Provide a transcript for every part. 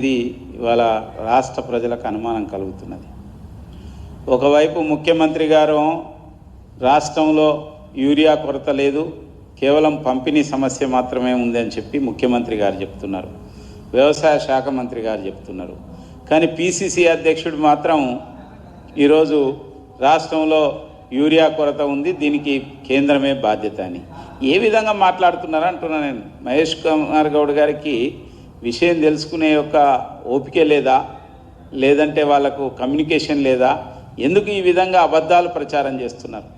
ఇది ఇవాళ రాష్ట్ర ప్రజలకు అనుమానం కలుగుతున్నది. ఒకవైపు ముఖ్యమంత్రి గారు రాష్ట్రంలో యూరియా కొరత లేదు, కేవలం పంపిణీ సమస్య మాత్రమే ఉందని చెప్పి ముఖ్యమంత్రి గారు చెప్తున్నారు, వ్యవసాయ శాఖ మంత్రి గారు చెప్తున్నారు. కానీ పిసిసి అధ్యక్షుడు మాత్రం ఈరోజు రాష్ట్రంలో యూరియా కొరత ఉంది, దీనికి కేంద్రమే బాధ్యత అని ఏ విధంగా మాట్లాడుతున్నారో అంటున్నా నేను. మహేష్ కుమార్ గౌడ్ గారికి విషయం తెలుసుకునే యొక్క ఓపిక లేదా, లేదంటే వాళ్ళకు కమ్యూనికేషన్ లేదా, ఎందుకు ఈ విధంగా అబద్ధాలు ప్రచారం చేస్తున్నారు?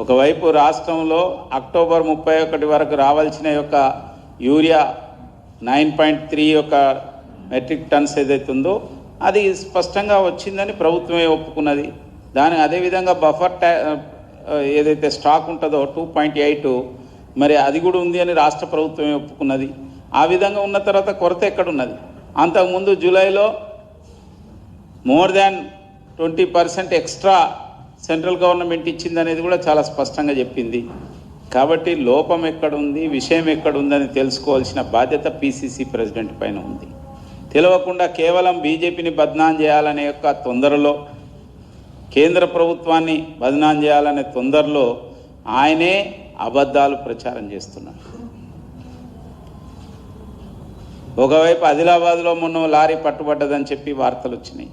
ఒకవైపు రాష్ట్రంలో అక్టోబర్ 31 వరకు రావాల్సిన యొక్క యూరియా 9.3 యొక్క మెట్రిక్ టన్స్ ఏదైతే ఉందో అది స్పష్టంగా వచ్చిందని ప్రభుత్వమే ఒప్పుకున్నది. అదేవిధంగా బఫర్ ఏదైతే స్టాక్ ఉంటుందో 2.8 మరి అది కూడా ఉంది అని రాష్ట్ర ప్రభుత్వమే ఒప్పుకున్నది. ఆ విధంగా ఉన్న తర్వాత కొరత ఎక్కడున్నది? అంతకుముందు జూలైలో more than 20% extra central government ఇచ్చిందనేది కూడా చాలా స్పష్టంగా చెప్పింది. కాబట్టి లోపం ఎక్కడుంది, విషయం ఎక్కడుందని తెలుసుకోవాల్సిన బాధ్యత పిసిసి ప్రెసిడెంట్ పైన ఉంది. తెలియకుండా కేవలం బీజేపీని బద్నాం చేయాలనే యొక్క తొందరలో, కేంద్ర ప్రభుత్వాన్ని బద్నాం చేయాలనే తొందరలో ఆయనే అబద్ధాలు ప్రచారం చేస్తున్నారు. ఒకవైపు ఆదిలాబాద్లో మొన్న లారీ పట్టుబడ్డదని చెప్పి వార్తలు వచ్చినాయి.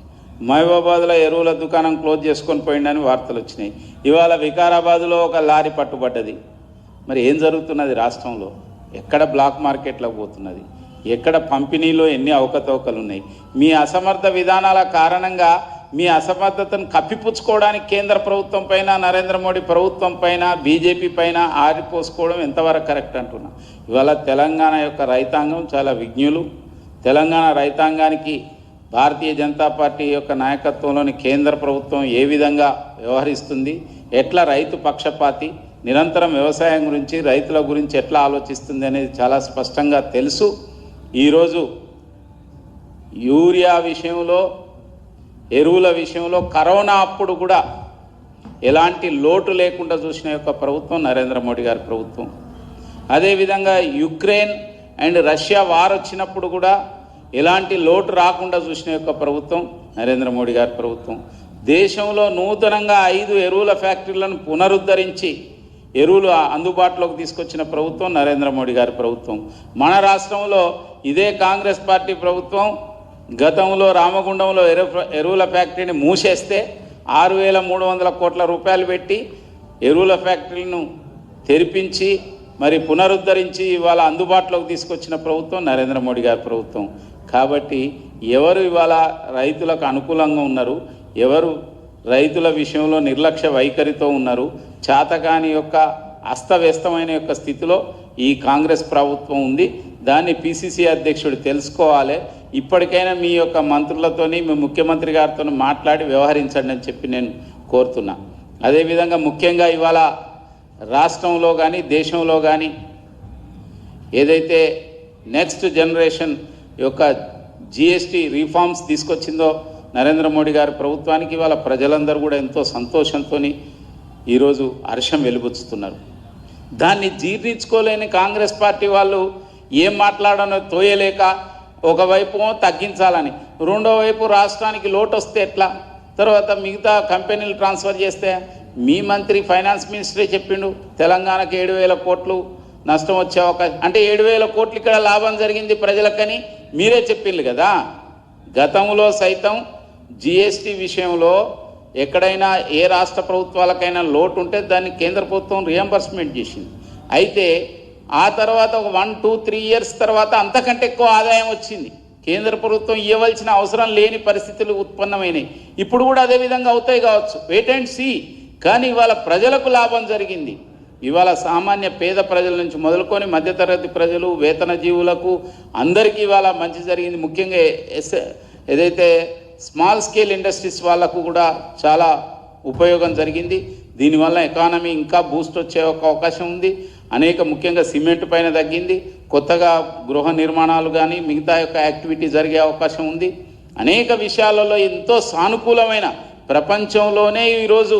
మహబూబాబాద్లో ఎరువుల దుకాణం క్లోజ్ చేసుకొని పోయిండని వార్తలు వచ్చినాయి. ఇవాళ వికారాబాద్లో ఒక లారీ పట్టుబడ్డది. మరి ఏం జరుగుతున్నది రాష్ట్రంలో? ఎక్కడ బ్లాక్ మార్కెట్లకు పోతున్నది? ఎక్కడ పంపిణీలో ఎన్ని అవకతవకలు ఉన్నాయి? మీ అసమర్థ విధానాల కారణంగా మీ అసమర్థతను కప్పిపుచ్చుకోవడానికి కేంద్ర ప్రభుత్వం పైన, నరేంద్ర మోడీ ప్రభుత్వం పైన, బీజేపీ పైన ఆరిపోసుకోవడం ఎంతవరకు కరెక్ట్ అంటున్నా. ఇవాళ తెలంగాణ యొక్క రైతాంగం చాలా విజ్ఞులు. తెలంగాణ రైతాంగానికి భారతీయ జనతా పార్టీ యొక్క నాయకత్వంలోని కేంద్ర ప్రభుత్వం ఏ విధంగా వ్యవహరిస్తుంది, ఎట్లా రైతు పక్షపాతి, నిరంతరం వ్యవసాయం గురించి, రైతుల గురించి ఎట్లా ఆలోచిస్తుంది అనేది చాలా స్పష్టంగా తెలుసు. ఈరోజు యూరియా విషయంలో, ఎరువుల విషయంలో కరోనా అప్పుడు కూడా ఎలాంటి లోటు లేకుండా చూసిన యొక్క ప్రభుత్వం నరేంద్ర మోడీ గారి ప్రభుత్వం. అదేవిధంగా యుక్రెయిన్ అండ్ రష్యా వార్ వచ్చినప్పుడు కూడా ఎలాంటి లోటు రాకుండా చూసిన యొక్క ప్రభుత్వం నరేంద్ర మోడీ గారి ప్రభుత్వం. దేశంలో నూతనంగా 5 ఎరువుల ఫ్యాక్టరీలను పునరుద్ధరించి ఎరువులు అందుబాటులోకి తీసుకొచ్చిన ప్రభుత్వం నరేంద్ర మోడీ గారి ప్రభుత్వం. మన రాష్ట్రంలో ఇదే కాంగ్రెస్ పార్టీ ప్రభుత్వం గతంలో రామగుండంలో ఎరువుల ఫ్యాక్టరీని మూసేస్తే 6,300 కోట్ల రూపాయలు పెట్టి ఎరువుల ఫ్యాక్టరీలను తెరిపించి మరి పునరుద్ధరించి ఇవాళ అందుబాటులోకి తీసుకొచ్చిన ప్రభుత్వం నరేంద్ర మోడీ గారి ప్రభుత్వం. కాబట్టి ఎవరు ఇవాళ రైతులకు అనుకూలంగా ఉన్నారు, ఎవరు రైతుల విషయంలో నిర్లక్ష్య వైఖరితో ఉన్నారు, చాతకాని యొక్క అస్తవ్యస్తమైన యొక్క స్థితిలో ఈ కాంగ్రెస్ ప్రభుత్వం ఉంది. దాన్ని పిసిసి అధ్యక్షుడు తెలుసుకోవాలి. ఇప్పటికైనా మీ యొక్క మంత్రులతోని, మీ ముఖ్యమంత్రి గారితో మాట్లాడి వ్యవహరించండి అని చెప్పి నేను కోరుతున్నా. అదేవిధంగా ముఖ్యంగా ఇవాళ రాష్ట్రంలో కానీ దేశంలో కానీ ఏదైతే నెక్స్ట్ జనరేషన్ యొక్క జిఎస్టీ రిఫార్మ్స్ తీసుకొచ్చిందో నరేంద్ర మోడీ గారి ప్రభుత్వానికి, ఇవాళ ప్రజలందరూ కూడా ఎంతో సంతోషంతో ఈరోజు హర్షం వెలుబుచ్చుతున్నారు. దాన్ని జీర్ణించుకోలేని కాంగ్రెస్ పార్టీ వాళ్ళు ఏం మాట్లాడనో తోయలేక ఒకవైపు తగ్గించాలని, రెండో వైపు రాష్ట్రానికి లోటు వస్తే ఎట్లా, తర్వాత మిగతా కంపెనీలు ట్రాన్స్ఫర్ చేస్తే మీ మంత్రి ఫైనాన్స్ మినిస్టరే చెప్పిండు తెలంగాణకి 7,000 కోట్లు నష్టం వచ్చే అవకాశం, అంటే 7,000 కోట్లు ఇక్కడ లాభం జరిగింది ప్రజలకని మీరే చెప్పిండ్రు కదా. గతంలో సైతం జిఎస్టీ విషయంలో ఎక్కడైనా ఏ రాష్ట్ర ప్రభుత్వాలకైనా లోటు ఉంటే దాన్ని కేంద్ర ప్రభుత్వం రియంబర్స్మెంట్ చేసింది. అయితే ఆ తర్వాత ఒక 1-2-3 ఇయర్స్ తర్వాత అంతకంటే ఎక్కువ ఆదాయం వచ్చింది. కేంద్ర ప్రభుత్వం ఇవ్వవలసిన అవసరం లేని పరిస్థితులు ఉత్పన్నమైనాయి. ఇప్పుడు కూడా అదే విధంగా అవుతాయి కావచ్చు, వెయిట్ అండ్ సీ. కానీ ఇవాళ ప్రజలకు లాభం జరిగింది. ఇవాళ సామాన్య పేద ప్రజల నుంచి మొదలుకొని మధ్యతరగతి ప్రజలు, వేతన జీవులకు అందరికీ ఇవాళ మంచి జరిగింది. ముఖ్యంగా ఏదైతే స్మాల్ స్కేల్ ఇండస్ట్రీస్ వాళ్ళకు కూడా చాలా ఉపయోగం జరిగింది. దీనివల్ల ఎకానమీ ఇంకా బూస్ట్ వచ్చే ఒక అవకాశం ఉంది. ముఖ్యంగా సిమెంట్ పైన తగ్గింది, కొత్తగా గృహ నిర్మాణాలు కానీ మిగతా యొక్క యాక్టివిటీ జరిగే అవకాశం ఉంది. అనేక విషయాలలో ఎంతో సానుకూలమైన, ప్రపంచంలోనే ఈరోజు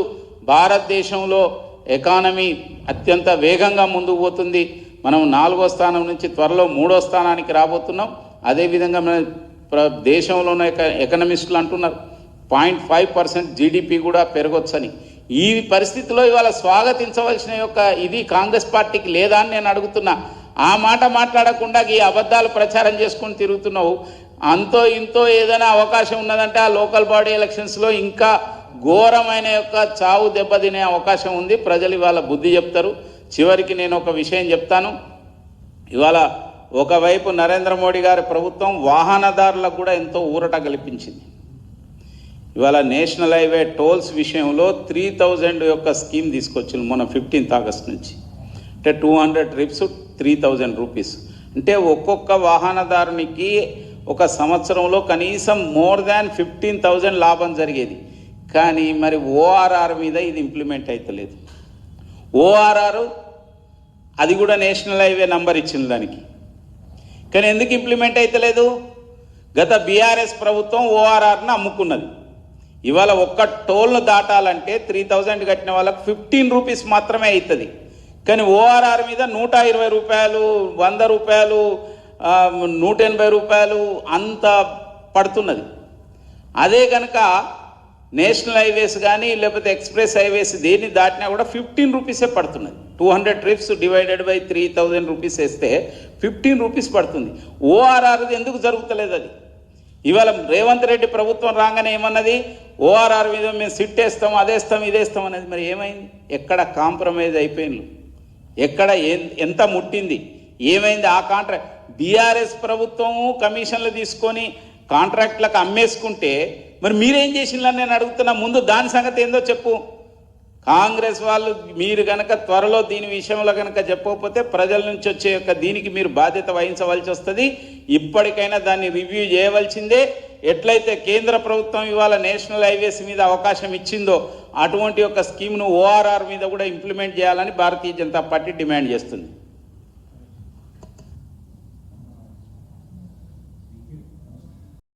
భారతదేశంలో ఎకానమీ అత్యంత వేగంగా ముందుకు పోతుంది. మనం 4వ స్థానం నుంచి త్వరలో 3వ స్థానానికి రాబోతున్నాం. అదేవిధంగా మన దేశంలోనే ఎకనమిస్టులు అంటున్నారు 0.5% జీడిపి కూడా పెరగొచ్చని. ఈ పరిస్థితిలో ఇవాళ స్వాగతించవలసిన యొక్క ఇది కాంగ్రెస్ పార్టీకి లేదా అని నేను అడుగుతున్నా. ఆ మాట మాట్లాడకుండా ఈ అబద్ధాలు ప్రచారం చేసుకొని తిరుగుతున్నావు. అంతో ఇంతో ఏదైనా అవకాశం ఉన్నదంటే ఆ లోకల్ బాడీ ఎలక్షన్స్లో ఇంకా ఘోరమైన యొక్క చావు దెబ్బతినే అవకాశం ఉంది. ప్రజలు ఇవాళ బుద్ధి చెప్తారు. చివరికి నేను ఒక విషయం చెప్తాను. ఇవాళ ఒకవైపు నరేంద్ర మోడీ గారి ప్రభుత్వం వాహనదారులకు కూడా ఎంతో ఊరట కల్పించింది. ఇవాళ నేషనల్ హైవే టోల్స్ విషయంలో 3000 యొక్క స్కీమ్ తీసుకొచ్చింది మొన్న 15th ఆగస్ట్ నుంచి. అంటే 200 ట్రిప్స్ 3000 రూపీస్. అంటే ఒక్కొక్క వాహనదారునికి ఒక సంవత్సరంలో కనీసం మోర్ దాన్ 15,000 లాభం జరిగేది. కానీ మరి ఓఆర్ఆర్ మీద ఇది ఇంప్లిమెంట్ అవుతలేదు. ఓఆర్ఆర్ అది కూడా నేషనల్ హైవే నంబర్ ఇచ్చింది దానికి, కానీ ఎందుకు ఇంప్లిమెంట్ అవుతలేదు? గత బీఆర్ఎస్ ప్రభుత్వం ఓఆర్ఆర్ను అమ్ముకున్నది. ఇవాళ ఒక్క టోల్ను దాటాలంటే 3000 కట్టిన వాళ్ళకు 15 రూపీస్ మాత్రమే అవుతుంది. కానీ ఓఆర్ఆర్ మీద 120 రూపాయలు, 100 రూపాయలు, 180 రూపాయలు అంత పడుతున్నది. అదే కనుక నేషనల్ హైవేస్ కానీ లేకపోతే ఎక్స్ప్రెస్ హైవేస్ దేన్ని దాటినా కూడా 15 రూపీసే పడుతున్నది. 200 ట్రిప్స్ డివైడెడ్ బై 3000 రూపీస్ వేస్తే 15 రూపీస్ పడుతుంది. ఓఆర్ఆర్ ఎందుకు జరుగుతలేదు? అది ఇవాళ రేవంత్ రెడ్డి ప్రభుత్వం రాగానే ఏమన్నది, ఓఆర్ఆర్ మీద మేము సిట్ వేస్తాం, అదేస్తాం, ఇదేస్తాం అనేది. మరి ఏమైంది? ఎక్కడ కాంప్రమైజ్ అయిపోయింది? ఎక్కడ ఎంత ముట్టింది? ఏమైంది? ఆ కాంట్రాక్ట్ బీఆర్ఎస్ ప్రభుత్వము కమిషన్లు తీసుకొని కాంట్రాక్ట్లకు అమ్మేసుకుంటే మరి మీరేం చేసిందని నేను అడుగుతున్నా. ముందు దాని సంగతి ఏందో చెప్పు. కాంగ్రెస్ వాళ్ళు మీరు కనుక త్వరలో దీని విషయంలో కనుక చెప్పకపోతే ప్రజల నుంచి వచ్చే యొక్క దీనికి మీరు బాధ్యత వహించవలసి వస్తుంది. ఇప్పటికైనా దాన్ని రివ్యూ చేయవలసిందే. ఎట్లయితే కేంద్ర ప్రభుత్వం ఇవాళ నేషనల్ హైవేస్ మీద అవకాశం ఇచ్చిందో అటువంటి యొక్క స్కీమ్ను ఓఆర్ఆర్ మీద కూడా ఇంప్లిమెంట్ చేయాలని భారతీయ జనతా పార్టీ డిమాండ్ చేస్తుంది.